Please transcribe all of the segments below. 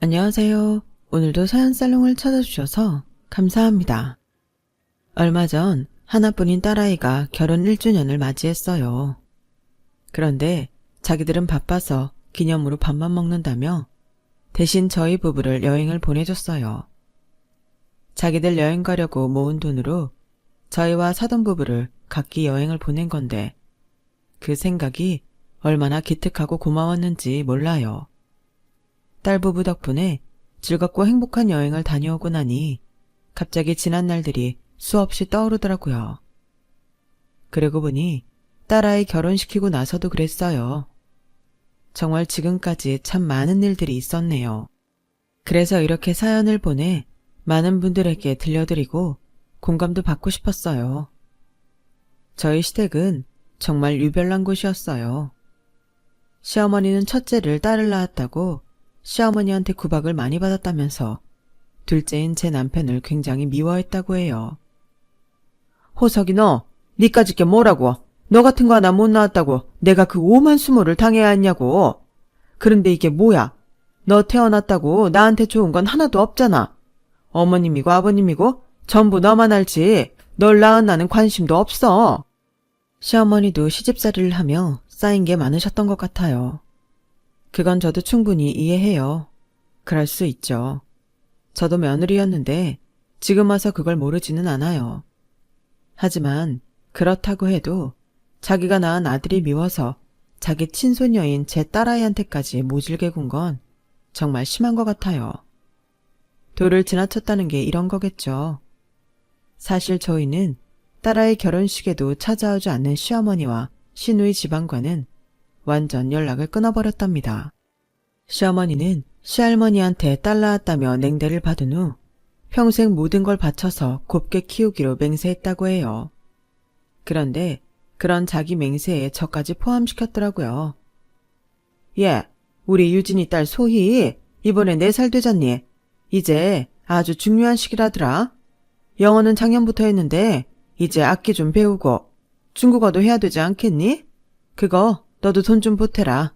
안녕하세요. 오늘도 사연살롱을 찾아주셔서 감사합니다. 얼마 전 하나뿐인 딸아이가 결혼 1주년을 맞이했어요. 그런데 자기들은 바빠서 기념으로 밥만 먹는다며 대신 저희 부부를 여행을 보내줬어요. 자기들 여행 가려고 모은 돈으로 저희와 사돈 부부를 각기 여행을 보낸 건데 그 생각이 얼마나 기특하고 고마웠는지 몰라요. 딸 부부 덕분에 즐겁고 행복한 여행을 다녀오고 나니 갑자기 지난 날들이 수없이 떠오르더라고요. 그러고 보니 딸아이 결혼시키고 나서도 그랬어요. 정말 지금까지 참 많은 일들이 있었네요. 그래서 이렇게 사연을 보내 많은 분들에게 들려드리고 공감도 받고 싶었어요. 저희 시댁은 정말 유별난 곳이었어요. 시어머니는 첫째를 딸을 낳았다고 시어머니한테 구박을 많이 받았다면서 둘째인 제 남편을 굉장히 미워했다고 해요. 호석이 너, 니까짓 게 뭐라고? 너 같은 거 하나 못 낳았다고 내가 그 오만 수모를 당해야 했냐고. 그런데 이게 뭐야? 너 태어났다고 나한테 좋은 건 하나도 없잖아. 어머님이고 아버님이고 전부 너만 알지 널 낳은 나는 관심도 없어. 시어머니도 시집살이를 하며 쌓인 게 많으셨던 것 같아요. 그건 저도 충분히 이해해요. 그럴 수 있죠. 저도 며느리였는데 지금 와서 그걸 모르지는 않아요. 하지만 그렇다고 해도 자기가 낳은 아들이 미워서 자기 친손녀인 제 딸아이한테까지 모질게 군 건 정말 심한 것 같아요. 도를 지나쳤다는 게 이런 거겠죠. 사실 저희는 딸아이 결혼식에도 찾아오지 않는 시어머니와 시누이 집안과는 완전 연락을 끊어버렸답니다. 시어머니는 시할머니한테 딸 낳았다며 냉대를 받은 후 평생 모든 걸 바쳐서 곱게 키우기로 맹세했다고 해요. 그런데 그런 자기 맹세에 저까지 포함시켰더라고요. 예, 우리 유진이 딸 소희 이번에 4살 되잖니. 이제 아주 중요한 시기라더라. 영어는 작년부터 했는데 이제 악기 좀 배우고 중국어도 해야 되지 않겠니? 그거 너도 돈 좀 보태라.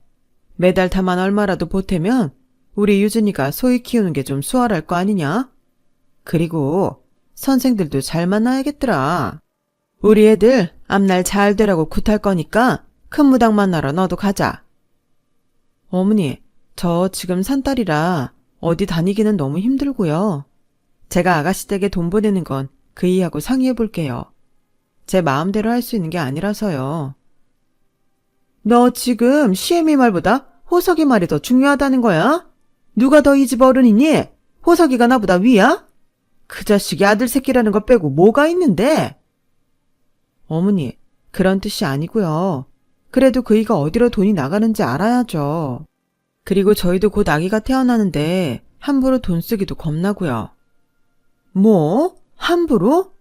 매달 다만 얼마라도 보태면 우리 유진이가 소희 키우는 게 좀 수월할 거 아니냐? 그리고 선생들도 잘 만나야겠더라. 우리 애들 앞날 잘 되라고 굿할 거니까 큰 무당 만나러 너도 가자. 어머니, 저 지금 산딸이라 어디 다니기는 너무 힘들고요. 제가 아가씨 댁에 돈 보내는 건 그이하고 상의해 볼게요. 제 마음대로 할 수 있는 게 아니라서요. 너 지금 시애미 말보다 호석이 말이 더 중요하다는 거야? 누가 더 이 집 어른이니? 호석이가 나보다 위야? 그 자식이 아들 새끼라는 거 빼고 뭐가 있는데? 어머니, 그런 뜻이 아니고요. 그래도 그이가 어디로 돈이 나가는지 알아야죠. 그리고 저희도 곧 아기가 태어나는데 함부로 돈 쓰기도 겁나고요. 뭐? 함부로?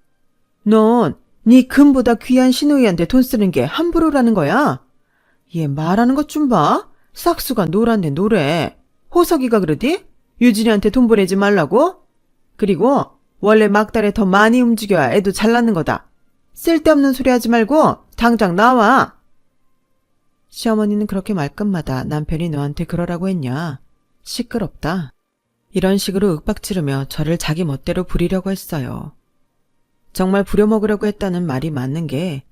넌 네 금보다 귀한 시누이한테 돈 쓰는 게 함부로라는 거야? 얘 말하는 것 좀 봐. 싹수가 노란데 노래. 호석이가 그러디? 유진이한테 돈 보내지 말라고? 그리고 원래 막달에 더 많이 움직여야 애도 잘 낳는 거다. 쓸데없는 소리 하지 말고 당장 나와. 시어머니는 그렇게 말끝마다 남편이 너한테 그러라고 했냐. 시끄럽다. 이런 식으로 윽박지르며 저를 자기 멋대로 부리려고 했어요. 정말 부려먹으려고 했다는 말이 맞는 게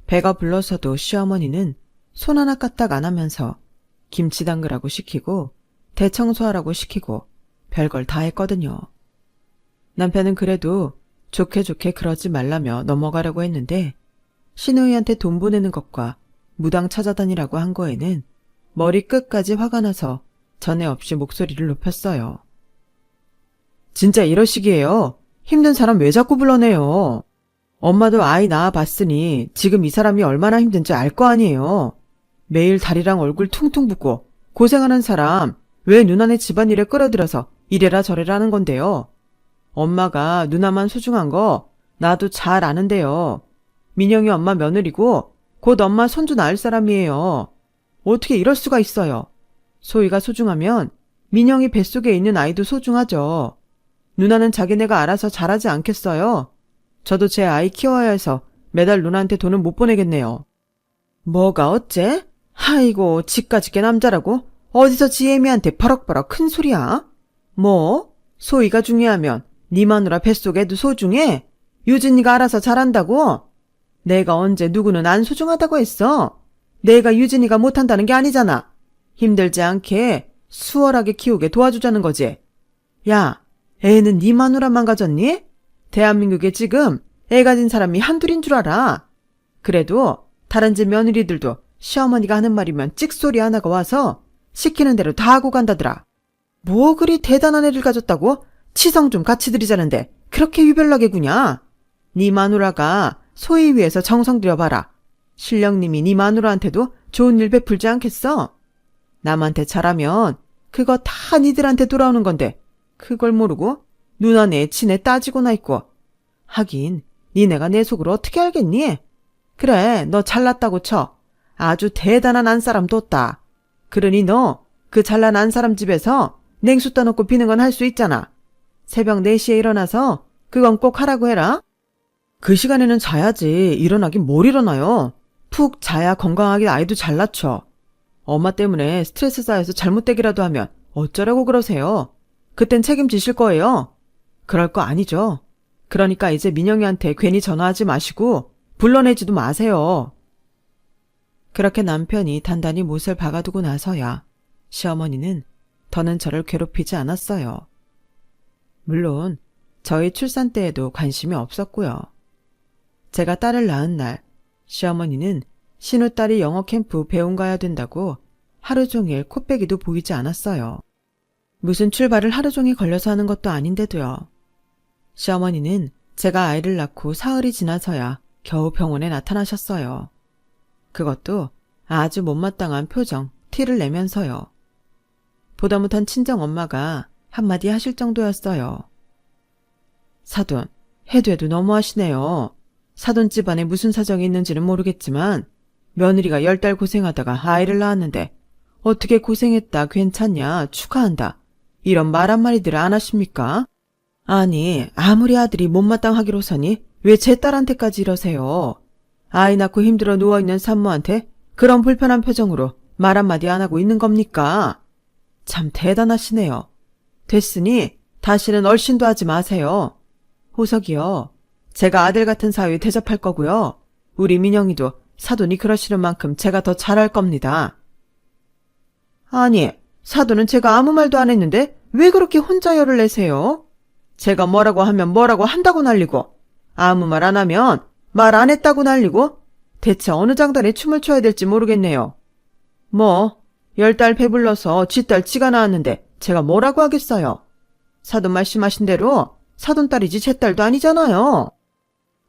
배가 불러서도 시어머니는 손 하나 까딱 안 하면서 김치 담그라고 시키고 대청소하라고 시키고 별걸 다 했거든요. 남편은 그래도 좋게 좋게 그러지 말라며 넘어가려고 했는데 시누이한테 돈 보내는 것과 무당 찾아다니라고 한 거에는 머리 끝까지 화가 나서 전에 없이 목소리를 높였어요. 진짜 이러시기에요. 힘든 사람 왜 자꾸 불러내요. 엄마도 아이 낳아봤으니 지금 이 사람이 얼마나 힘든지 알 거 아니에요. 매일 다리랑 얼굴 퉁퉁 붓고 고생하는 사람 왜 누나네 집안일에 끌어들여서 이래라 저래라 하는 건데요. 엄마가 누나만 소중한 거 나도 잘 아는데요. 민영이 엄마 며느리고 곧 엄마 손주 낳을 사람이에요. 어떻게 이럴 수가 있어요. 소희가 소중하면 민영이 뱃속에 있는 아이도 소중하죠. 누나는 자기네가 알아서 잘하지 않겠어요? 저도 제 아이 키워야 해서 매달 누나한테 돈은 못 보내겠네요. 뭐가 어째? 아이고 지까짓게 남자라고? 어디서 지혜미한테 버럭버럭 큰 소리야? 뭐? 소희가 중요하면 네 마누라 뱃속에도 소중해? 유진이가 알아서 잘한다고? 내가 언제 누구는 안 소중하다고 했어? 내가 유진이가 못한다는 게 아니잖아. 힘들지 않게 수월하게 키우게 도와주자는 거지. 야, 애는 네 마누라만 가졌니? 대한민국에 지금 애 가진 사람이 한둘인 줄 알아. 그래도 다른 집 며느리들도 시어머니가 하는 말이면 찍소리 하나가 와서 시키는 대로 다 하고 간다더라. 뭐 그리 대단한 애를 가졌다고? 치성 좀 같이 들이자는데 그렇게 유별나게 구냐? 네 마누라가 소희 위해서 정성 들여봐라. 신령님이 네 마누라한테도 좋은 일 베풀지 않겠어? 남한테 잘하면 그거 다 니들한테 돌아오는 건데 그걸 모르고 누나 내 친애 따지고나 있고. 하긴 니네가 내 속을 어떻게 알겠니? 그래, 너 잘났다고 쳐. 아주 대단한 안사람 뒀다. 그러니 너 그 잘난 안사람 집에서 냉수 떠놓고 비는 건 할 수 있잖아. 새벽 4시에 일어나서 그건 꼭 하라고 해라. 그 시간에는 자야지. 일어나긴 뭘 일어나요. 푹 자야 건강하게 아이도 잘 낳죠. 엄마 때문에 스트레스 쌓여서 잘못되기라도 하면 어쩌라고 그러세요. 그땐 책임지실 거예요. 그럴 거 아니죠. 그러니까 이제 민영이한테 괜히 전화하지 마시고 불러내지도 마세요. 그렇게 남편이 단단히 못을 박아두고 나서야 시어머니는 더는 저를 괴롭히지 않았어요. 물론 저희 출산 때에도 관심이 없었고요. 제가 딸을 낳은 날 시어머니는 신우딸이 영어 캠프 배움 가야 된다고 하루 종일 코빼기도 보이지 않았어요. 무슨 출발을 하루 종일 걸려서 하는 것도 아닌데도요. 시어머니는 제가 아이를 낳고 사흘이 지나서야 겨우 병원에 나타나셨어요. 그것도 아주 못마땅한 표정, 티를 내면서요. 보다 못한 친정엄마가 한마디 하실 정도였어요. 사돈, 해도 해도 너무하시네요. 사돈 집안에 무슨 사정이 있는지는 모르겠지만 며느리가 10달 고생하다가 아이를 낳았는데 어떻게 고생했다, 괜찮냐, 축하한다. 이런 말 한마디들 안 하십니까? 아니, 아무리 아들이 못마땅하기로서니 왜 제 딸한테까지 이러세요? 아이 낳고 힘들어 누워있는 산모한테 그런 불편한 표정으로 말 한마디 안 하고 있는 겁니까? 참 대단하시네요. 됐으니 다시는 얼씬도 하지 마세요. 호석이요. 제가 아들 같은 사위 대접할 거고요. 우리 민영이도 사돈이 그러시는 만큼 제가 더 잘할 겁니다. 아니, 사돈은 제가 아무 말도 안 했는데 왜 그렇게 혼자 열을 내세요? 제가 뭐라고 하면 뭐라고 한다고 난리고 아무 말 안 하면 말 안 했다고 난리고 대체 어느 장단에 춤을 춰야 될지 모르겠네요. 뭐 10달 배불러서 쥐딸 지가 낳았는데 제가 뭐라고 하겠어요. 사돈 말씀하신 대로 사돈딸이지 제 딸도 아니잖아요.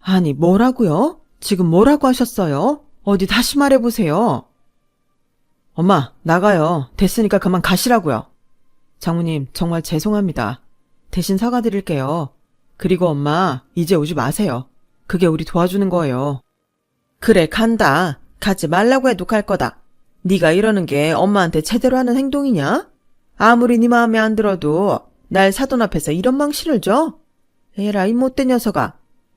아니 뭐라고요? 지금 뭐라고 하셨어요? 어디 다시 말해보세요. 엄마 나가요. 됐으니까 그만 가시라고요. 장모님 정말 죄송합니다. 대신 사과드릴게요. 그리고 엄마 이제 오지 마세요. 그게 우리 도와주는 거예요. 그래 간다. 가지 말라고 해도 갈 거다. 네가 이러는 게 엄마한테 제대로 하는 행동이냐? 아무리 네 마음에 안 들어도 날 사돈 앞에서 이런 망신을 줘? 에라이 못된 녀석아.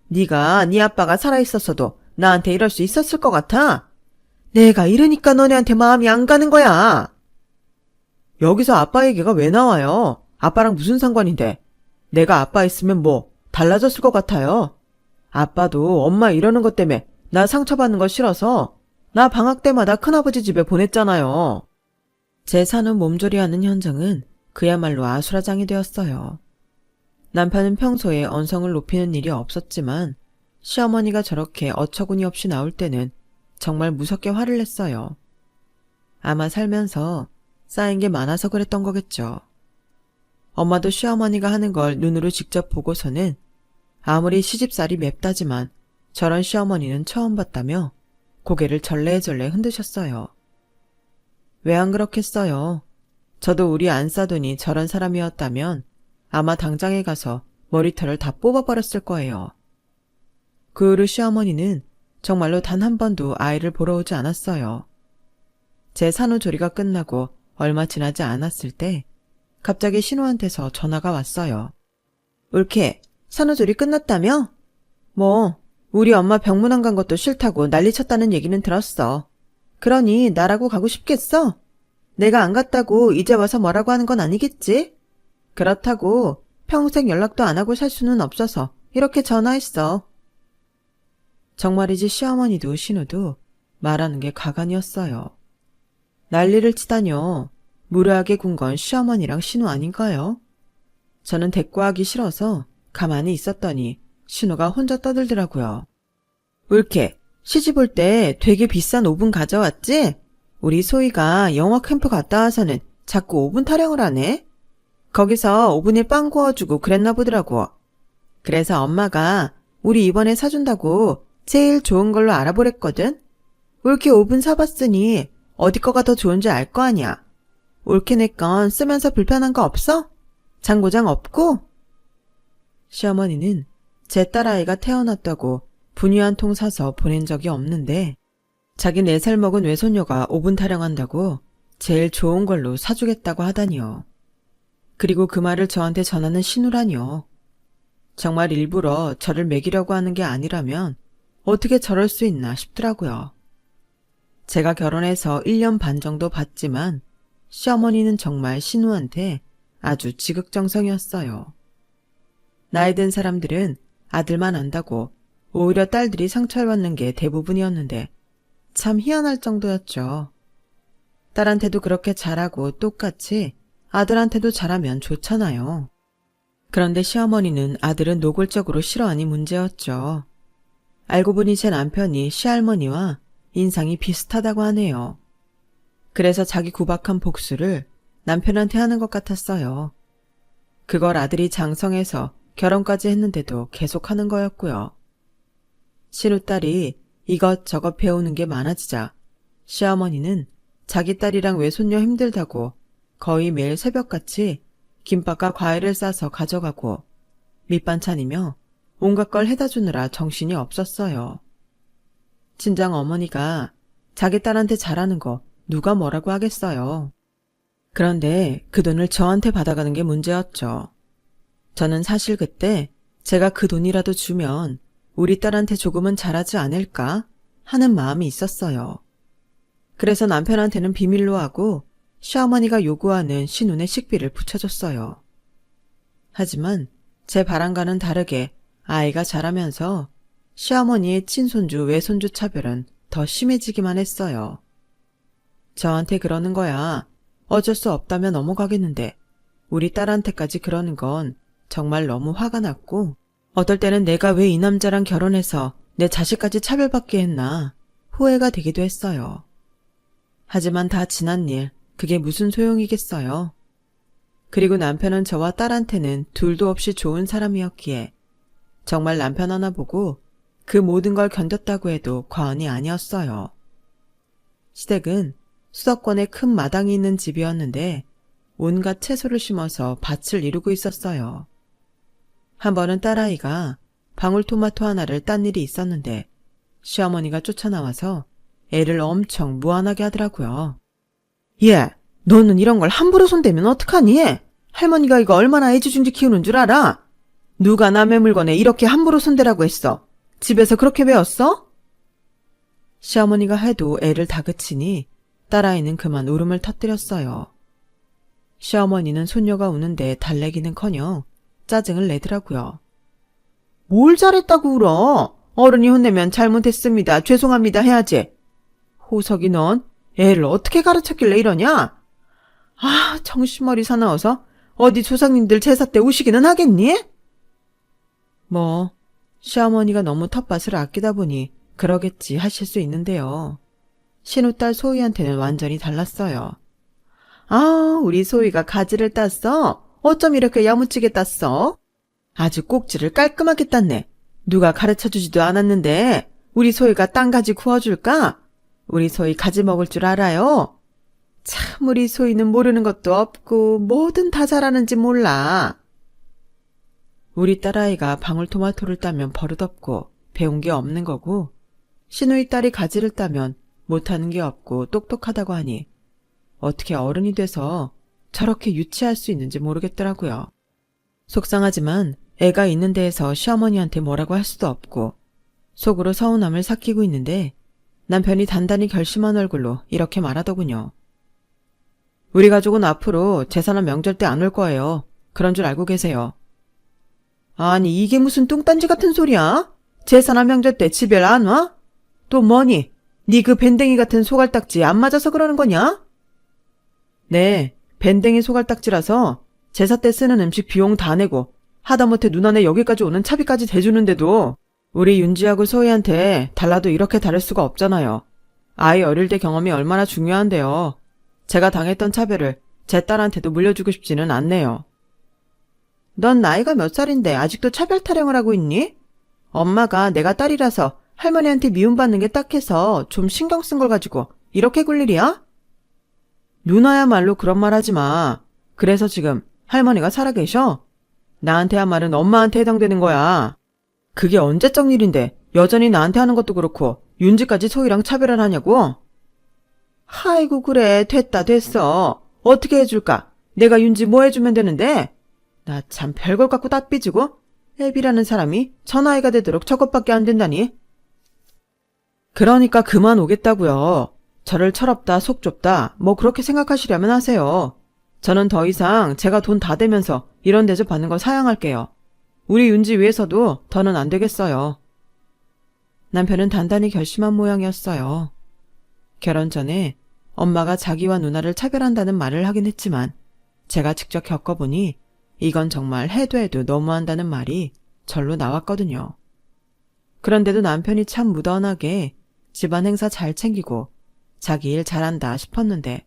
네가 네 아빠가 살아있었어도 나한테 이럴 수 있었을 것 같아? 내가 이러니까 너네한테 마음이 안 가는 거야. 여기서 아빠 얘기가 왜 나와요? 아빠랑 무슨 상관인데? 내가 아빠 있으면 뭐 달라졌을 것 같아요? 아빠도 엄마 이러는 것 때문에 나 상처받는 거 싫어서 나 방학 때마다 큰아버지 집에 보냈잖아요. 제 사는 몸조리하는 현정은 그야말로 아수라장이 되었어요. 남편은 평소에 언성을 높이는 일이 없었지만 시어머니가 저렇게 어처구니 없이 나올 때는 정말 무섭게 화를 냈어요. 아마 살면서 쌓인 게 많아서 그랬던 거겠죠. 엄마도 시어머니가 하는 걸 눈으로 직접 보고서는 아무리 시집살이 맵다지만 저런 시어머니는 처음 봤다며 고개를 절레절레 흔드셨어요. 왜 안 그렇겠어요? 저도 우리 안사돈이 저런 사람이었다면 아마 당장에 가서 머리털을 다 뽑아버렸을 거예요. 그 후로 시어머니는 정말로 단 한 번도 아이를 보러 오지 않았어요. 제 산후조리가 끝나고 얼마 지나지 않았을 때 갑자기 신우한테서 전화가 왔어요. 올케, 산후조리 끝났다며? 뭐 우리 엄마 병문 안 간 것도 싫다고 난리쳤다는 얘기는 들었어. 그러니 나라고 가고 싶겠어? 내가 안 갔다고 이제 와서 뭐라고 하는 건 아니겠지? 그렇다고 평생 연락도 안 하고 살 수는 없어서 이렇게 전화했어. 정말이지 시어머니도 신우도 말하는 게 가관이었어요. 난리를 치다뇨. 무례하게 군 건 시어머니랑 신우 아닌가요? 저는 대꾸하기 싫어서 가만히 있었더니 신우가 혼자 떠들더라고요. 울케, 시집 올 때 되게 비싼 오븐 가져왔지? 우리 소희가 영어 캠프 갔다 와서는 자꾸 오븐 타령을 하네? 거기서 오븐에 빵 구워주고 그랬나 보더라고. 그래서 엄마가 우리 이번에 사준다고 제일 좋은 걸로 알아보랬거든? 올케 오븐 사봤으니 어디 거가 더 좋은지 알 거 아니야. 올케 내 건 쓰면서 불편한 거 없어? 장고장 없고? 시어머니는 제 딸아이가 태어났다고 분유 한 통 사서 보낸 적이 없는데 자기 4살 먹은 외손녀가 오븐 타령한다고 제일 좋은 걸로 사주겠다고 하다니요. 그리고 그 말을 저한테 전하는 신우라니요. 정말 일부러 저를 먹이려고 하는 게 아니라면 어떻게 저럴 수 있나 싶더라고요. 제가 결혼해서 1년 반 정도 봤지만 시어머니는 정말 신우한테 아주 지극정성이었어요. 나이 든 사람들은 아들만 안다고 오히려 딸들이 상처를 받는 게 대부분이었는데 참 희한할 정도였죠. 딸한테도 그렇게 잘하고 똑같이 아들한테도 잘하면 좋잖아요. 그런데 시어머니는 아들은 노골적으로 싫어하니 문제였죠. 알고 보니 제 남편이 시할머니와 인상이 비슷하다고 하네요. 그래서 자기 구박한 복수를 남편한테 하는 것 같았어요. 그걸 아들이 장성해서 결혼까지 했는데도 계속하는 거였고요. 신우딸이 이것저것 배우는 게 많아지자 시어머니는 자기 딸이랑 외손녀 힘들다고 거의 매일 새벽같이 김밥과 과일을 싸서 가져가고 밑반찬이며 온갖 걸 해다 주느라 정신이 없었어요. 친정 어머니가 자기 딸한테 잘하는 거 누가 뭐라고 하겠어요. 그런데 그 돈을 저한테 받아가는 게 문제였죠. 저는 사실 그때 제가 그 돈이라도 주면 우리 딸한테 조금은 잘하지 않을까 하는 마음이 있었어요. 그래서 남편한테는 비밀로 하고 시어머니가 요구하는 신혼의 식비를 붙여줬어요. 하지만 제 바람과는 다르게 아이가 자라면서 시어머니의 친손주 외손주 차별은 더 심해지기만 했어요. 저한테 그러는 거야 어쩔 수 없다면 넘어가겠는데 우리 딸한테까지 그러는 건 정말 너무 화가 났고 어떨 때는 내가 왜 이 남자랑 결혼해서 내 자식까지 차별받게 했나 후회가 되기도 했어요. 하지만 다 지난 일, 그게 무슨 소용이겠어요. 그리고 남편은 저와 딸한테는 둘도 없이 좋은 사람이었기에 정말 남편 하나 보고 그 모든 걸 견뎠다고 해도 과언이 아니었어요. 시댁은 수도권에 큰 마당이 있는 집이었는데 온갖 채소를 심어서 밭을 이루고 있었어요. 한 번은 딸아이가 방울토마토 하나를 딴 일이 있었는데 시어머니가 쫓아나와서 애를 엄청 무안하게 하더라고요. 얘, 너는 이런 걸 함부로 손대면 어떡하니? 할머니가 이거 얼마나 애지중지 키우는 줄 알아? 누가 남의 물건에 이렇게 함부로 손대라고 했어? 집에서 그렇게 배웠어? 시어머니가 해도 애를 다그치니 딸아이는 그만 울음을 터뜨렸어요. 시어머니는 손녀가 우는데 달래기는커녕 짜증을 내더라고요. 뭘 잘했다고 울어? 어른이 혼내면 잘못했습니다. 죄송합니다 해야지. 호석이 넌 애를 어떻게 가르쳤길래 이러냐? 아, 정신머리 사나워서 어디 조상님들 제사 때 우시기는 하겠니? 뭐 시어머니가 너무 텃밭을 아끼다 보니 그러겠지 하실 수 있는데요. 신우딸 소희한테는 완전히 달랐어요. 아, 우리 소희가 가지를 땄어? 어쩜 이렇게 야무지게 땄어? 아주 꼭지를 깔끔하게 땄네. 누가 가르쳐주지도 않았는데 우리 소희가 딴 가지 구워줄까? 우리 소희 가지 먹을 줄 알아요? 참 우리 소희는 모르는 것도 없고 뭐든 다 잘하는지 몰라. 우리 딸아이가 방울토마토를 따면 버릇없고 배운 게 없는 거고 시누이 딸이 가지를 따면 못하는 게 없고 똑똑하다고 하니 어떻게 어른이 돼서 저렇게 유치할 수 있는지 모르겠더라고요. 속상하지만 애가 있는 데에서 시어머니한테 뭐라고 할 수도 없고 속으로 서운함을 삭히고 있는데 남편이 단단히 결심한 얼굴로 이렇게 말하더군요. 우리 가족은 앞으로 제사나 명절 때 안 올 거예요. 그런 줄 알고 계세요. 아니 이게 무슨 뚱딴지 같은 소리야? 제사나 명절 때 집에 안 와? 또 뭐니? 니 그 밴댕이 같은 소갈딱지 안 맞아서 그러는 거냐? 네, 밴댕이 소갈딱지라서 제사 때 쓰는 음식 비용 다 내고 하다못해 누나네 여기까지 오는 차비까지 대주는데도 우리 윤지하고 소희한테 달라도 이렇게 다를 수가 없잖아요. 아이 어릴 때 경험이 얼마나 중요한데요. 제가 당했던 차별을 제 딸한테도 물려주고 싶지는 않네요. 넌 나이가 몇 살인데 아직도 차별 타령을 하고 있니? 엄마가 내가 딸이라서 할머니한테 미움받는 게 딱해서 좀 신경 쓴 걸 가지고 이렇게 굴 일이야? 누나야말로 그런 말 하지 마. 그래서 지금 할머니가 살아계셔? 나한테 한 말은 엄마한테 해당되는 거야. 그게 언제적 일인데 여전히 나한테 하는 것도 그렇고 윤지까지 소희랑 차별을 하냐고? 아이고 그래 됐어. 어떻게 해줄까? 내가 윤지 뭐 해주면 되는데? 나 참 별걸 갖고 다 삐지고 애비라는 사람이 저 나이가 되도록 저것밖에 안 된다니. 그러니까 그만 오겠다고요. 저를 철없다 속 좁다 뭐 그렇게 생각하시려면 하세요. 저는 더 이상 제가 돈 다 대면서 이런 대접 받는 거 사양할게요. 우리 윤지 위해서도 더는 안 되겠어요. 남편은 단단히 결심한 모양이었어요. 결혼 전에 엄마가 자기와 누나를 차별한다는 말을 하긴 했지만 제가 직접 겪어보니 이건 정말 해도 너무한다는 말이 절로 나왔거든요. 그런데도 남편이 참 무던하게 집안 행사 잘 챙기고 자기 일 잘한다 싶었는데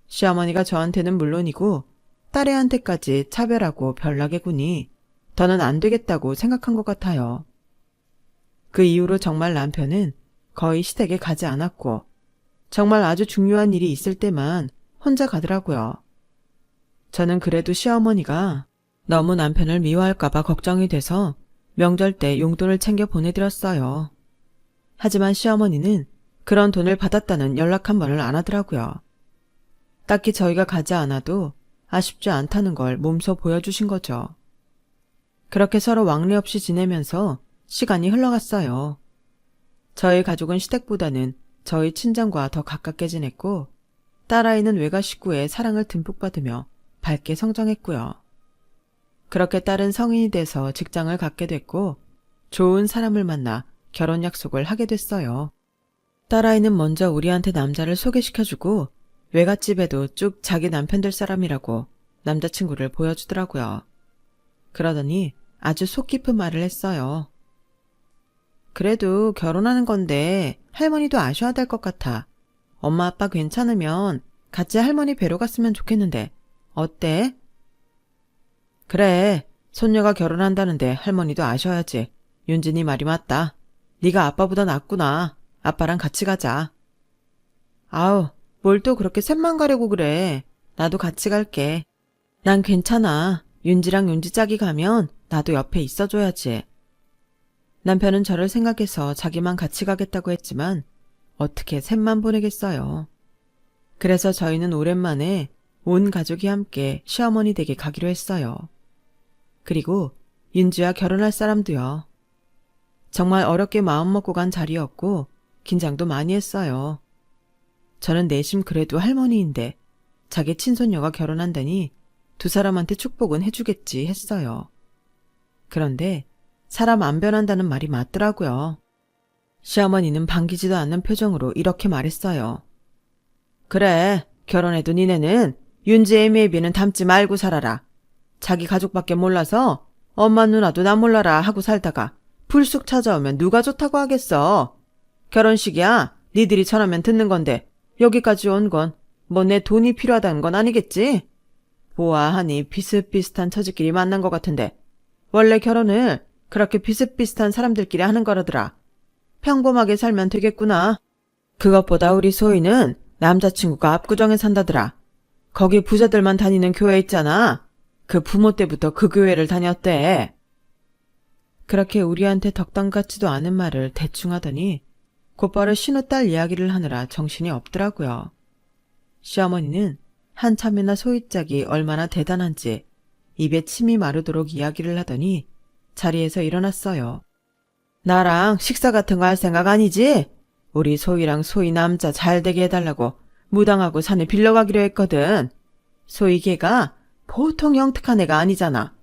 시어머니가 저한테는 물론이고 딸애한테까지 차별하고 별나게 구니 더는 안 되겠다고 생각한 것 같아요. 그 이후로 정말 남편은 거의 시댁에 가지 않았고 정말 아주 중요한 일이 있을 때만 혼자 가더라고요. 저는 그래도 시어머니가 너무 남편을 미워할까봐 걱정이 돼서 명절 때 용돈을 챙겨 보내드렸어요. 하지만 시어머니는 그런 돈을 받았다는 연락 한 번을 안 하더라고요. 딱히 저희가 가지 않아도 아쉽지 않다는 걸 몸소 보여주신 거죠. 그렇게 서로 왕래 없이 지내면서 시간이 흘러갔어요. 저희 가족은 시댁보다는 저희 친정과 더 가깝게 지냈고 딸아이는 외가 식구의 사랑을 듬뿍 받으며 밝게 성장했고요. 그렇게 딸은 성인이 돼서 직장을 갖게 됐고 좋은 사람을 만나 결혼 약속을 하게 됐어요. 딸아이는 먼저 우리한테 남자를 소개시켜주고 외갓집에도 쭉 자기 남편 될 사람이라고 남자친구를 보여주더라고요. 그러더니 아주 속 깊은 말을 했어요. 그래도 결혼하는 건데 할머니도 아셔야 될 것 같아. 엄마 아빠 괜찮으면 같이 할머니 뵈러 갔으면 좋겠는데 어때? 그래, 손녀가 결혼한다는데 할머니도 아셔야지. 윤진이 말이 맞다. 네가 아빠보다 낫구나. 아빠랑 같이 가자. 아우, 뭘 또 그렇게 셋만 가려고 그래. 나도 같이 갈게. 난 괜찮아. 윤지랑 윤지 짝이 가면 나도 옆에 있어줘야지. 남편은 저를 생각해서 자기만 같이 가겠다고 했지만 어떻게 셋만 보내겠어요. 그래서 저희는 오랜만에 온 가족이 함께 시어머니 댁에 가기로 했어요. 그리고 윤지와 결혼할 사람도요. 정말 어렵게 마음먹고 간 자리였고 긴장도 많이 했어요. 저는 내심 그래도 할머니인데 자기 친손녀가 결혼한다니 두 사람한테 축복은 해주겠지 했어요. 그런데 사람 안 변한다는 말이 맞더라고요. 시어머니는 반기지도 않는 표정으로 이렇게 말했어요. 그래, 결혼해도 니네는 윤지의 매비는 닮지 말고 살아라. 자기 가족밖에 몰라서 엄마 누나도 나 몰라라 하고 살다가 불쑥 찾아오면 누가 좋다고 하겠어. 결혼식이야 니들이 전하면 듣는 건데 여기까지 온 건 뭐 내 돈이 필요하다는 건 아니겠지? 보아하니 비슷비슷한 처지끼리 만난 것 같은데 원래 결혼을 그렇게 비슷비슷한 사람들끼리 하는 거라더라. 평범하게 살면 되겠구나. 그것보다 우리 소희는 남자친구가 압구정에 산다더라. 거기 부자들만 다니는 교회 있잖아. 그 부모 때부터 그 교회를 다녔대. 그렇게 우리한테 덕담 같지도 않은 말을 대충 하더니 곧바로 신우딸 이야기를 하느라 정신이 없더라고요. 시어머니는 한참이나 소희짝이 얼마나 대단한지 입에 침이 마르도록 이야기를 하더니 자리에서 일어났어요. 나랑 식사 같은 거 할 생각 아니지? 우리 소희랑 소희 남자 잘 되게 해달라고 무당하고 산에 빌려가기로 했거든. 소희 걔가 보통 영특한 애가 아니잖아.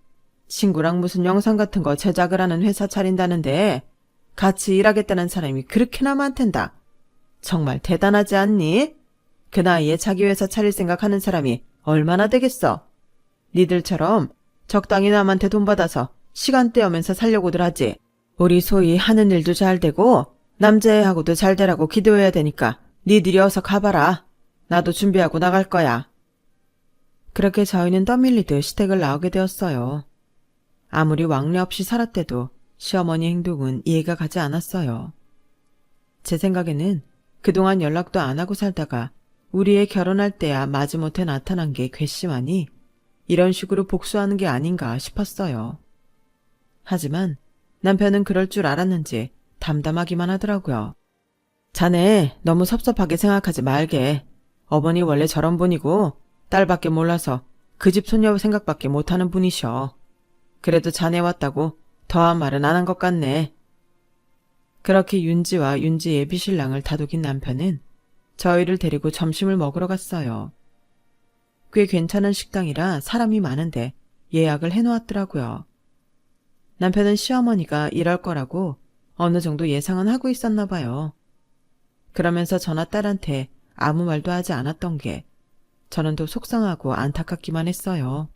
친구랑 무슨 영상 같은 거 제작을 하는 회사 차린다는데 같이 일하겠다는 사람이 그렇게나 많댄다. 정말 대단하지 않니? 그 나이에 자기 회사 차릴 생각하는 사람이 얼마나 되겠어? 니들처럼 적당히 남한테 돈 받아서 시간 때우면서 살려고들 하지. 우리 소희 하는 일도 잘 되고 남자애하고도 잘 되라고 기도해야 되니까 니들이 어서 가봐라. 나도 준비하고 나갈 거야. 그렇게 저희는 떠밀리듯 시댁을 나오게 되었어요. 아무리 왕래 없이 살았대도 시어머니 행동은 이해가 가지 않았어요. 제 생각에는 그동안 연락도 안 하고 살다가 우리 애 결혼할 때야 마지못해 나타난 게 괘씸하니 이런 식으로 복수하는 게 아닌가 싶었어요. 하지만 남편은 그럴 줄 알았는지 담담하기만 하더라고요. 자네 너무 섭섭하게 생각하지 말게. 어머니 원래 저런 분이고 딸밖에 몰라서 그 집 손녀 생각밖에 못하는 분이셔. 그래도 자네 왔다고 더한 말은 안 한 것 같네. 그렇게 윤지와 윤지 예비신랑을 다독인 남편은 저희를 데리고 점심을 먹으러 갔어요. 꽤 괜찮은 식당이라 사람이 많은데 예약을 해놓았더라고요. 남편은 시어머니가 이럴 거라고 어느 정도 예상은 하고 있었나 봐요. 그러면서 저나 딸한테 아무 말도 하지 않았던 게 저는 더 속상하고 안타깝기만 했어요.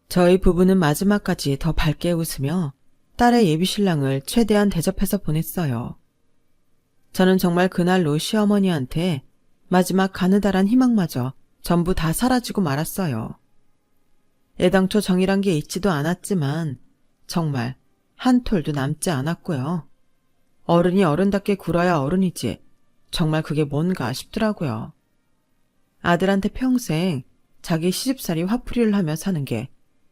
저희 부부는 마지막까지 더 밝게 웃으며 딸의 예비신랑을 최대한 대접해서 보냈어요. 저는 정말 그날로 시어머니한테 마지막 가느다란 희망마저 전부 다 사라지고 말았어요. 애당초 정이란 게 있지도 않았지만 정말 한 톨도 남지 않았고요. 어른이 어른답게 굴어야 어른이지 정말 그게 뭔가 싶더라고요. 아들한테 평생 자기 시집살이 화풀이를 하며 사는 게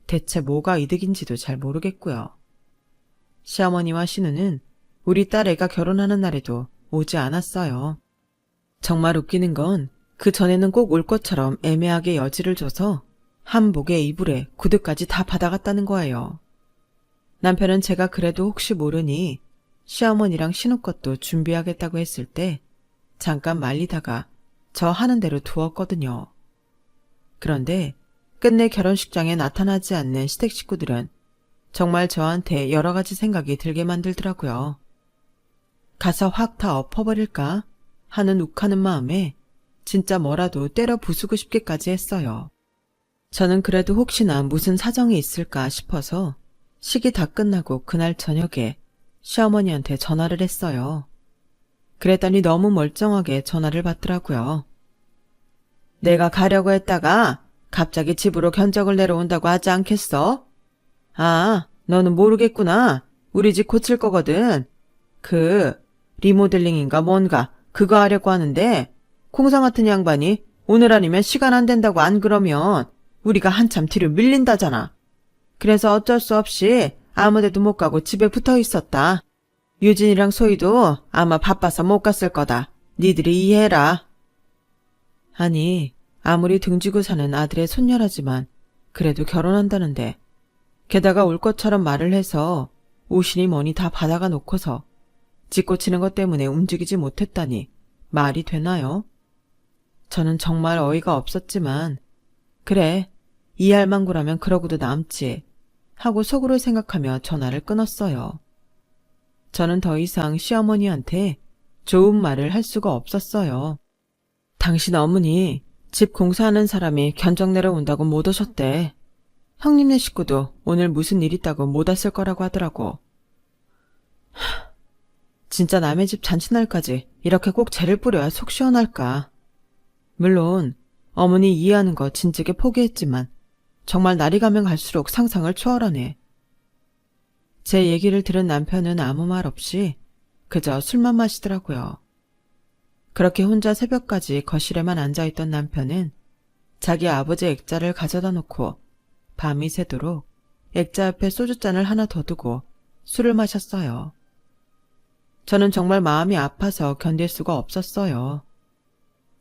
대체 뭐가 이득인지도 잘 모르겠고요. 시어머니와 신우는 우리 딸 애가 결혼하는 날에도 오지 않았어요. 정말 웃기는 건 그 전에는 꼭 올 것처럼 애매하게 여지를 줘서 한복에 이불에 구두까지 다 받아갔다는 거예요. 남편은 제가 그래도 혹시 모르니 시어머니랑 신우 것도 준비하겠다고 했을 때 잠깐 말리다가 저 하는 대로 두었거든요. 그런데 끝내 결혼식장에 나타나지 않는 시댁 식구들은 정말 저한테 여러 가지 생각이 들게 만들더라고요. 가서 확 다 엎어버릴까 하는 욱하는 마음에 진짜 뭐라도 때려 부수고 싶기까지 했어요. 저는 그래도 혹시나 무슨 사정이 있을까 싶어서 식이 다 끝나고 그날 저녁에 시어머니한테 전화를 했어요. 그랬더니 너무 멀쩡하게 전화를 받더라고요. 내가 가려고 했다가 갑자기 집으로 견적을 내려온다고 하지 않겠어? 아, 너는 모르겠구나. 우리 집 고칠 거거든. 리모델링인가 뭔가 그거 하려고 하는데 공상 같은 양반이 오늘 아니면 시간 안 된다고 안 그러면 우리가 한참 뒤로 밀린다잖아. 그래서 어쩔 수 없이 아무데도 못 가고 집에 붙어 있었다. 유진이랑 소희도 아마 바빠서 못 갔을 거다. 니들이 이해해라. 아니, 아무리 등지고 사는 아들의 손녀라지만 그래도 결혼한다는데 게다가 올 것처럼 말을 해서 옷이니 뭐니 다 받아가 놓고서 집 고치는 것 때문에 움직이지 못했다니 말이 되나요? 저는 정말 어이가 없었지만 그래, 이해할 망구라면 그러고도 남지 하고 속으로 생각하며 전화를 끊었어요. 저는 더 이상 시어머니한테 좋은 말을 할 수가 없었어요. 당신 어머니 집 공사하는 사람이 견적 내려온다고 못 오셨대. 형님네 식구도 오늘 무슨 일 있다고 못 왔을 거라고 하더라고. 진짜 남의 집 잔치날까지 이렇게 꼭 죄를 뿌려야 속 시원할까. 물론 어머니 이해하는 거 진즉에 포기했지만 정말 날이 가면 갈수록 상상을 초월하네. 제 얘기를 들은 남편은 아무 말 없이 그저 술만 마시더라고요. 그렇게 혼자 새벽까지 거실에만 앉아있던 남편은 자기 아버지 액자를 가져다 놓고 밤이 새도록 액자 옆에 소주잔을 하나 더 두고 술을 마셨어요. 저는 정말 마음이 아파서 견딜 수가 없었어요.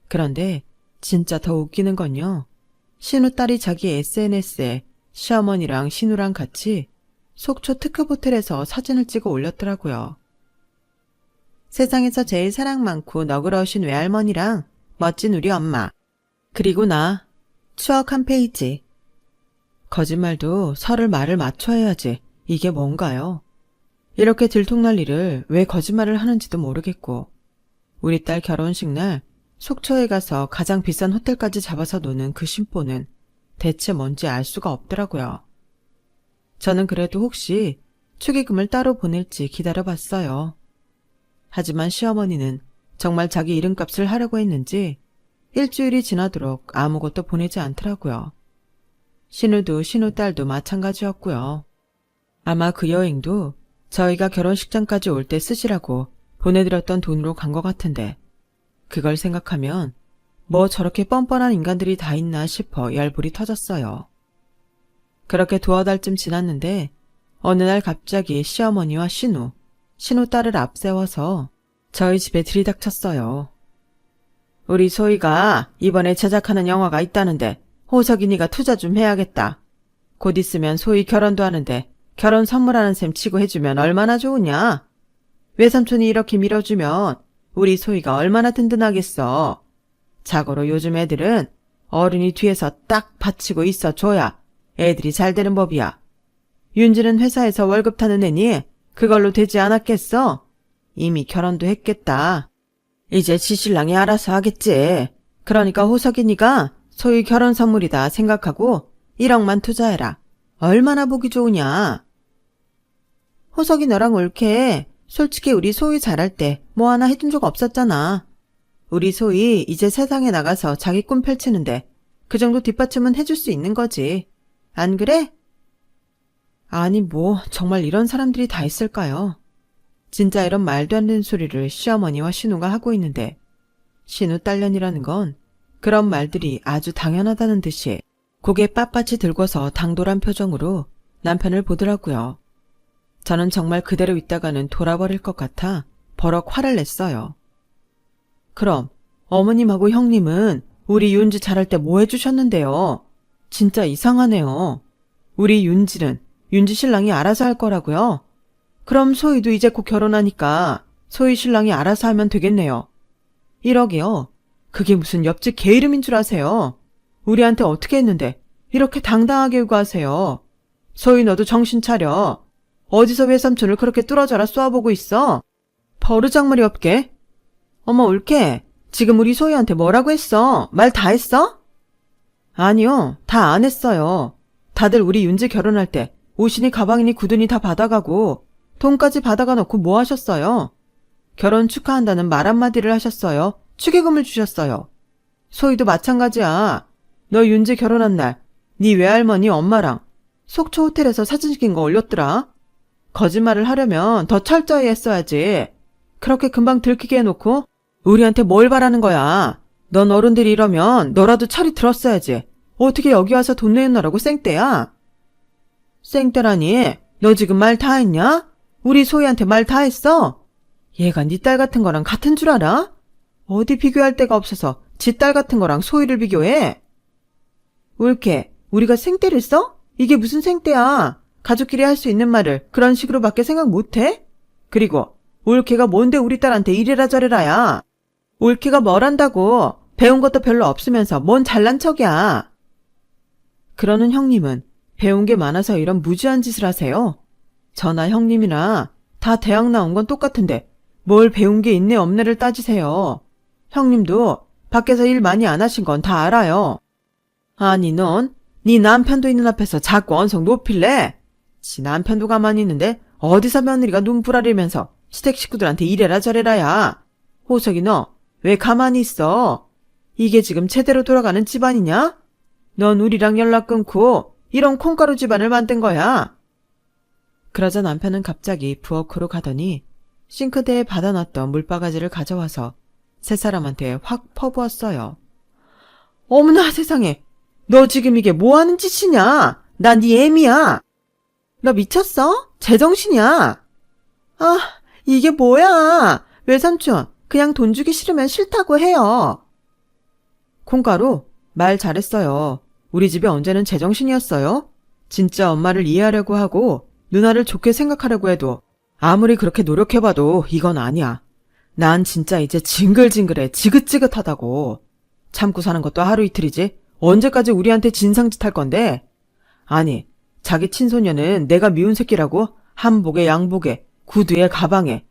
그런데 진짜 더 웃기는 건요. 신우 딸이 자기 SNS에 시어머니랑 신우랑 같이 속초 특급 호텔에서 사진을 찍어 올렸더라고요. 세상에서 제일 사랑 많고 너그러우신 외할머니랑 멋진 우리 엄마. 그리고 나 추억 한 페이지. 거짓말도 서를 말을 맞춰야지. 이게 뭔가요? 이렇게 들통날 일을 왜 거짓말을 하는지도 모르겠고, 우리 딸 결혼식 날 속초에 가서 가장 비싼 호텔까지 잡아서 노는 그 심보는 대체 뭔지 알 수가 없더라고요. 저는 그래도 혹시 축의금을 따로 보낼지 기다려봤어요. 하지만 시어머니는 정말 자기 이름값을 하려고 했는지 일주일이 지나도록 아무것도 보내지 않더라고요. 신우도 신우딸도 마찬가지였고요. 아마 그 여행도 저희가 결혼식장까지 올 때 쓰시라고 보내드렸던 돈으로 간 것 같은데, 그걸 생각하면 뭐 저렇게 뻔뻔한 인간들이 다 있나 싶어 열불이 터졌어요. 그렇게 두어 달쯤 지났는데 어느 날 갑자기 시어머니와 신우딸을 앞세워서 저희 집에 들이닥쳤어요. 우리 소희가 이번에 제작하는 영화가 있다는데 호석이니가 투자 좀 해야겠다. 곧 있으면 소희 결혼도 하는데 결혼 선물하는 셈 치고 해주면 얼마나 좋으냐. 외삼촌이 이렇게 밀어주면 우리 소희가 얼마나 든든하겠어. 자고로 요즘 애들은 어른이 뒤에서 딱 받치고 있어줘야 애들이 잘 되는 법이야. 윤지는 회사에서 월급 타는 애니 그걸로 되지 않았겠어? 이미 결혼도 했겠다. 이제 지 신랑이 알아서 하겠지. 그러니까 호석이니가 소희 결혼 선물이다 생각하고 1억만 투자해라. 얼마나 보기 좋으냐. 호석이 너랑 올케. 솔직히 우리 소희 잘할 때 뭐 하나 해준 적 없었잖아. 우리 소희 이제 세상에 나가서 자기 꿈 펼치는데 그 정도 뒷받침은 해줄 수 있는 거지. 안 그래? 아니 뭐 정말 이런 사람들이 다 있을까요? 진짜 이런 말도 안 되는 소리를 시어머니와 신우가 하고 있는데, 신우 딸년이라는 건 그런 말들이 아주 당연하다는 듯이 고개 빳빳이 들고서 당돌한 표정으로 남편을 보더라고요. 저는 정말 그대로 있다가는 돌아버릴 것 같아 버럭 화를 냈어요. 그럼 어머님하고 형님은 우리 윤지 잘할 때 뭐 해주셨는데요? 진짜 이상하네요. 우리 윤지는 윤지 신랑이 알아서 할 거라고요? 그럼 소희도 이제 곧 결혼하니까 소희 신랑이 알아서 하면 되겠네요. 1억이요? 그게 무슨 옆집 개 이름인 줄 아세요? 우리한테 어떻게 했는데 이렇게 당당하게 요구하세요. 소희 너도 정신 차려. 어디서 외삼촌을 그렇게 뚫어져라 쏘아보고 있어? 버르장머리 없게. 어머 올케, 지금 우리 소희한테 뭐라고 했어? 말 다 했어? 아니요, 다 안 했어요. 다들 우리 윤지 결혼할 때 옷이니 가방이니 구두니 다 받아가고 돈까지 받아가 놓고 뭐 하셨어요? 결혼 축하한다는 말 한마디를 하셨어요. 축의금을 주셨어요. 소희도 마찬가지야. 너 윤지 결혼한 날 네 외할머니 엄마랑 속초 호텔에서 사진 찍힌 거 올렸더라. 거짓말을 하려면 더 철저히 했어야지. 그렇게 금방 들키게 해놓고 우리한테 뭘 바라는 거야. 넌 어른들이 이러면 너라도 철이 들었어야지. 어떻게 여기 와서 돈 내놓으라고 쌩떼야? 쌩떼라니? 너 지금 말 다 했냐? 우리 소희한테 말 다 했어? 얘가 네 딸 같은 거랑 같은 줄 알아? 어디 비교할 데가 없어서 지 딸 같은 거랑 소희를 비교해? 올케, 우리가 생떼를 써? 이게 무슨 생떼야? 가족끼리 할 수 있는 말을 그런 식으로밖에 생각 못해? 그리고 올케가 뭔데 우리 딸한테 이래라 저래라야? 올케가 뭘 한다고? 배운 것도 별로 없으면서 뭔 잘난 척이야? 그러는 형님은 배운 게 많아서 이런 무지한 짓을 하세요? 저나 형님이나 다 대학 나온 건 똑같은데 뭘 배운 게 있네 없네를 따지세요. 형님도 밖에서 일 많이 안 하신 건 다 알아요. 아니 넌 네 남편도 있는 앞에서 자꾸 언성 높일래? 지 남편도 가만히 있는데 어디서 며느리가 눈부라리면서 시댁 식구들한테 이래라 저래라야. 호석이 너 왜 가만히 있어? 이게 지금 제대로 돌아가는 집안이냐? 넌 우리랑 연락 끊고 이런 콩가루 집안을 만든 거야. 그러자 남편은 갑자기 부엌으로 가더니 싱크대에 받아놨던 물바가지를 가져와서 세 사람한테 확 퍼부었어요. 어머나 세상에, 너 지금 이게 뭐하는 짓이냐? 나 네 애미야. 너 미쳤어? 제정신이야. 아, 이게 뭐야? 외삼촌, 그냥 돈 주기 싫으면 싫다고 해요. 콩가루, 말 잘했어요. 우리 집에 언제는 제정신이었어요? 진짜 엄마를 이해하려고 하고 누나를 좋게 생각하려고 해도 아무리 그렇게 노력해봐도 이건 아니야. 난 진짜 이제 징글징글해. 지긋지긋하다고. 참고 사는 것도 하루 이틀이지. 언제까지 우리한테 진상짓 할 건데? 아니, 자기 친소녀는 내가 미운 새끼라고? 한복에 양복에 구두에 가방에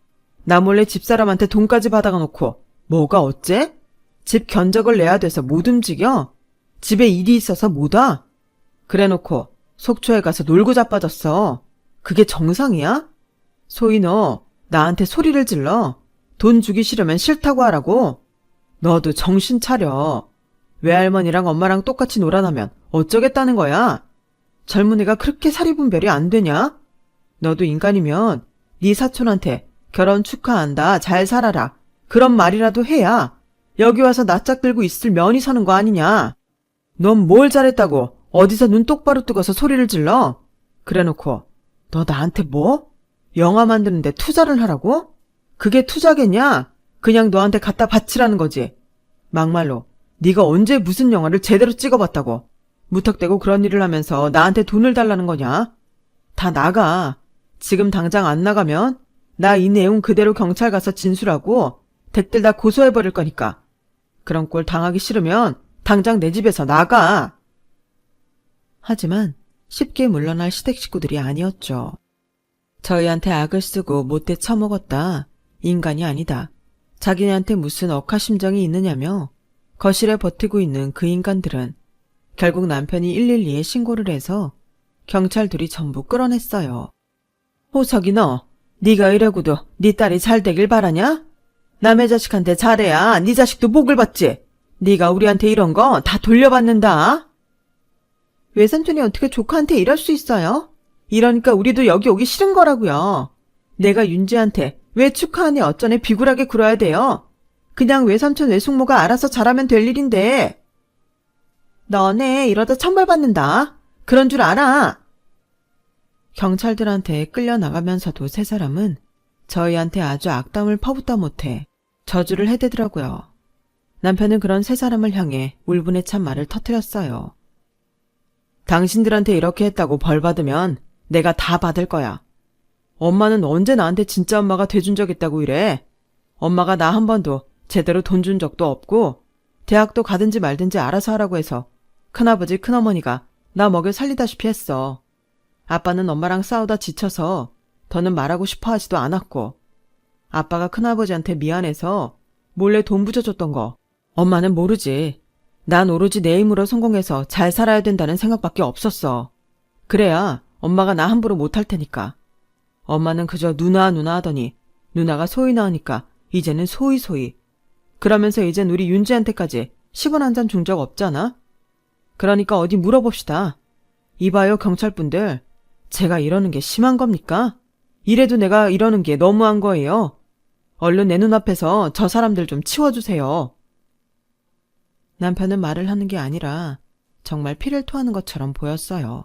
나 몰래 집사람한테 돈까지 받아가 놓고 뭐가 어째? 집 견적을 내야 돼서 못 움직여? 집에 일이 있어서 못 와? 그래놓고 속초에 가서 놀고 자빠졌어. 그게 정상이야? 소희 너 나한테 소리를 질러. 돈 주기 싫으면 싫다고 하라고. 너도 정신 차려. 외할머니랑 엄마랑 똑같이 놀아나면 어쩌겠다는 거야? 젊은이가 그렇게 사리분별이 안 되냐? 너도 인간이면 네 사촌한테 결혼 축하한다, 잘 살아라 그런 말이라도 해야 여기 와서 낯짝 들고 있을 면이 서는 거 아니냐? 넌 뭘 잘했다고 어디서 눈 똑바로 뜨고서 소리를 질러? 그래놓고 너 나한테 뭐? 영화 만드는데 투자를 하라고? 그게 투자겠냐? 그냥 너한테 갖다 바치라는 거지. 막말로 네가 언제 무슨 영화를 제대로 찍어봤다고 무턱대고 그런 일을 하면서 나한테 돈을 달라는 거냐? 다 나가. 지금 당장 안 나가면 나 이 내용 그대로 경찰 가서 진술하고 댓글 다 고소해버릴 거니까. 그런 꼴 당하기 싫으면 당장 내 집에서 나가. 하지만 쉽게 물러날 시댁 식구들이 아니었죠. 저희한테 악을 쓰고 못돼 처먹었다. 인간이 아니다. 자기네한테 무슨 억하심정이 있느냐며 거실에 버티고 있는 그 인간들은 결국 남편이 112에 신고를 해서 경찰들이 전부 끌어냈어요. 호석이 너, 네가 이러고도 네 딸이 잘 되길 바라냐? 남의 자식한테 잘해야 네 자식도 복을 받지. 네가 우리한테 이런 거 다 돌려받는다. 외삼촌이 어떻게 조카한테 이럴 수 있어요? 이러니까 우리도 여기 오기 싫은 거라고요. 내가 윤지한테 왜 축하하니 어쩌네 비굴하게 굴어야 돼요. 그냥 외삼촌 외숙모가 알아서 잘하면 될 일인데. 너네 이러다 천벌받는다. 그런 줄 알아. 경찰들한테 끌려나가면서도 세 사람은 저희한테 아주 악담을 퍼붓다 못해 저주를 해대더라고요. 남편은 그런 세 사람을 향해 울분에 찬 말을 터뜨렸어요. 당신들한테 이렇게 했다고 벌 받으면 내가 다 받을 거야. 엄마는 언제 나한테 진짜 엄마가 돼준 적 있다고 이래. 엄마가 나 한 번도 제대로 돈 준 적도 없고 대학도 가든지 말든지 알아서 하라고 해서 큰아버지 큰어머니가 나 먹여 살리다시피 했어. 아빠는 엄마랑 싸우다 지쳐서 더는 말하고 싶어 하지도 않았고 아빠가 큰아버지한테 미안해서 몰래 돈 부져줬던 거 엄마는 모르지. 난 오로지 내 힘으로 성공해서 잘 살아야 된다는 생각밖에 없었어. 그래야 엄마가 나 함부로 못할 테니까. 엄마는 그저 누나 하더니 누나가 소희 낳으니까 이제는 소희. 그러면서 이젠 우리 윤지한테까지 10원 한 잔 준 적 없잖아. 그러니까 어디 물어봅시다. 이봐요 경찰분들. 제가 이러는 게 심한 겁니까? 이래도 내가 이러는 게 너무한 거예요. 얼른 내 눈앞에서 저 사람들 좀 치워주세요. 남편은 말을 하는 게 아니라 정말 피를 토하는 것처럼 보였어요.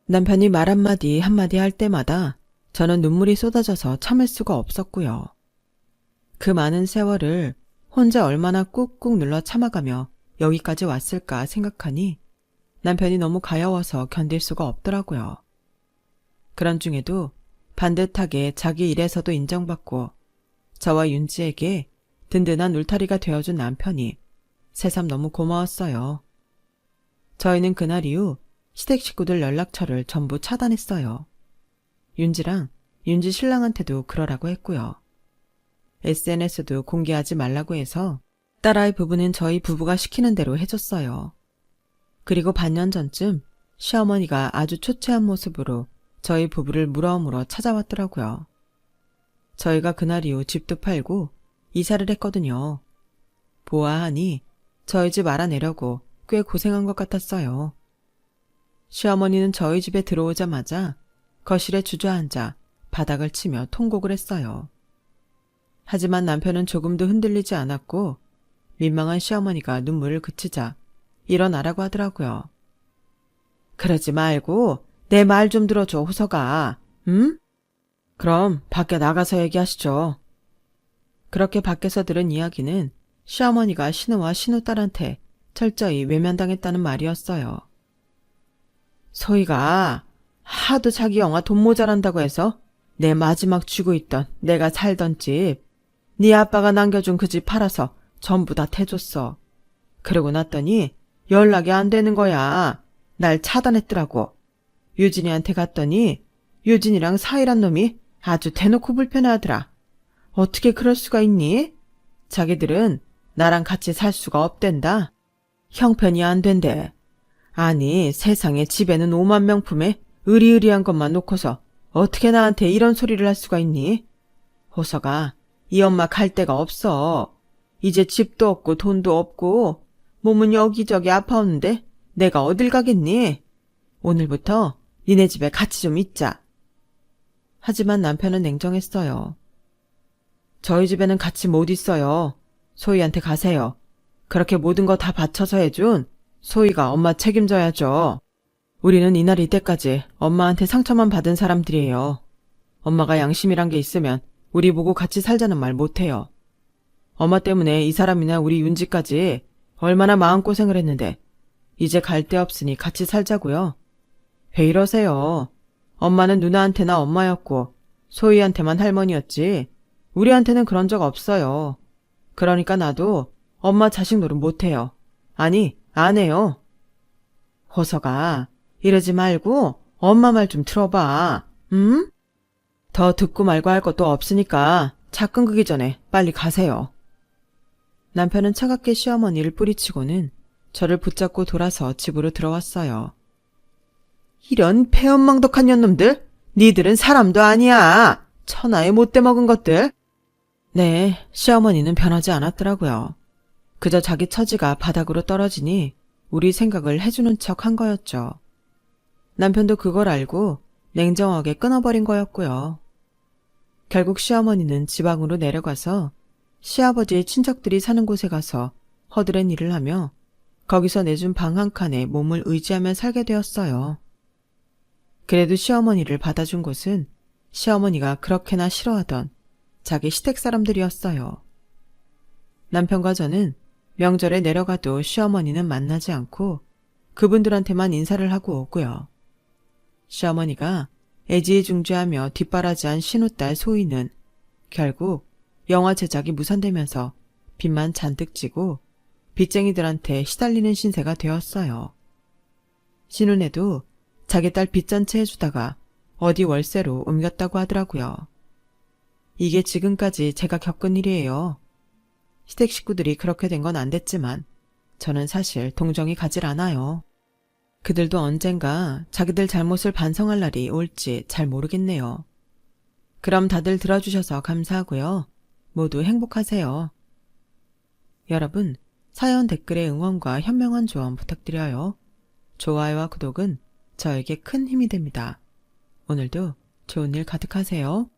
남편이 말 한마디 할 때마다 저는 눈물이 쏟아져서 참을 수가 없었고요. 그 많은 세월을 혼자 얼마나 꾹꾹 눌러 참아가며 여기까지 왔을까 생각하니 남편이 너무 가여워서 견딜 수가 없더라고요. 그런 중에도 반듯하게 자기 일에서도 인정받고 저와 윤지에게 든든한 울타리가 되어준 남편이 새삼 너무 고마웠어요. 저희는 그날 이후 시댁 식구들 연락처를 전부 차단했어요. 윤지랑 윤지 신랑한테도 그러라고 했고요. SNS도 공개하지 말라고 해서 딸아이 부부는 저희 부부가 시키는 대로 해줬어요. 그리고 반년 전쯤 시어머니가 아주 초췌한 모습으로 저희 부부를 물어물어 찾아왔더라고요. 저희가 그날 이후 집도 팔고 이사를 했거든요. 보아하니 저희 집 알아내려고 꽤 고생한 것 같았어요. 시어머니는 저희 집에 들어오자마자 거실에 주저앉아 바닥을 치며 통곡을 했어요. 하지만 남편은 조금도 흔들리지 않았고 민망한 시어머니가 눈물을 그치자 일어나라고 하더라고요. 그러지 말고 내 말 좀 들어줘 호서가. 응? 그럼 밖에 나가서 얘기하시죠. 그렇게 밖에서 들은 이야기는 시어머니가 신우와 신우딸한테 철저히 외면당했다는 말이었어요. 소희가 하도 자기 영화 돈 모자란다고 해서 내 마지막 쥐고 있던 내가 살던 집, 네 아빠가 남겨준 그 집 팔아서 전부 다 태줬어. 그러고 났더니 연락이 안 되는 거야. 날 차단했더라고. 유진이한테 갔더니 유진이랑 사이란 놈이 아주 대놓고 불편해하더라. 어떻게 그럴 수가 있니? 자기들은 나랑 같이 살 수가 없댄다. 형편이 안 된대. 아니, 세상에 집에는 5만 명품에 으리으리한 것만 놓고서 어떻게 나한테 이런 소리를 할 수가 있니? 호서가, 이 엄마 갈 데가 없어. 이제 집도 없고 돈도 없고 몸은 여기저기 아파오는데 내가 어딜 가겠니? 오늘부터 니네 집에 같이 좀 있자. 하지만 남편은 냉정했어요. 저희 집에는 같이 못 있어요. 소희한테 가세요. 그렇게 모든 거 다 바쳐서 해준 소희가 엄마 책임져야죠. 우리는 이날 이때까지 엄마한테 상처만 받은 사람들이에요. 엄마가 양심이란 게 있으면 우리 보고 같이 살자는 말 못해요. 엄마 때문에 이 사람이나 우리 윤지까지 얼마나 마음고생을 했는데 이제 갈 데 없으니 같이 살자고요. 왜 이러세요? 엄마는 누나한테나 엄마였고 소희한테만 할머니였지 우리한테는 그런 적 없어요. 그러니까 나도 엄마 자식 노릇 못해요. 아니, 안 해요. 호서가 이러지 말고 엄마 말 좀 들어봐. 응? 더 듣고 말고 할 것도 없으니까 차 끊기기 전에 빨리 가세요. 남편은 차갑게 시어머니를 뿌리치고는 저를 붙잡고 돌아서 집으로 들어왔어요. 이런 폐엄망덕한 년놈들! 니들은 사람도 아니야! 천하에 못돼 먹은 것들! 네, 시어머니는 변하지 않았더라고요. 그저 자기 처지가 바닥으로 떨어지니 우리 생각을 해주는 척 한 거였죠. 남편도 그걸 알고 냉정하게 끊어버린 거였고요. 결국 시어머니는 지방으로 내려가서 시아버지의 친척들이 사는 곳에 가서 허드렛 일을 하며 거기서 내준 방 한 칸에 몸을 의지하며 살게 되었어요. 그래도 시어머니를 받아준 곳은 시어머니가 그렇게나 싫어하던 자기 시댁 사람들이었어요. 남편과 저는 명절에 내려가도 시어머니는 만나지 않고 그분들한테만 인사를 하고 오고요. 시어머니가 애지중지하며 뒷바라지한 신우딸 소희는 결국 영화 제작이 무산되면서 빚만 잔뜩 지고 빚쟁이들한테 시달리는 신세가 되었어요. 신우네도 자기 딸 빚잔치 해주다가 어디 월세로 옮겼다고 하더라고요. 이게 지금까지 제가 겪은 일이에요. 시댁 식구들이 그렇게 된 건 안 됐지만 저는 사실 동정이 가질 않아요. 그들도 언젠가 자기들 잘못을 반성할 날이 올지 잘 모르겠네요. 그럼 다들 들어주셔서 감사하고요. 모두 행복하세요. 여러분, 사연 댓글에 응원과 현명한 조언 부탁드려요. 좋아요와 구독은 저에게 큰 힘이 됩니다. 오늘도 좋은 일 가득하세요.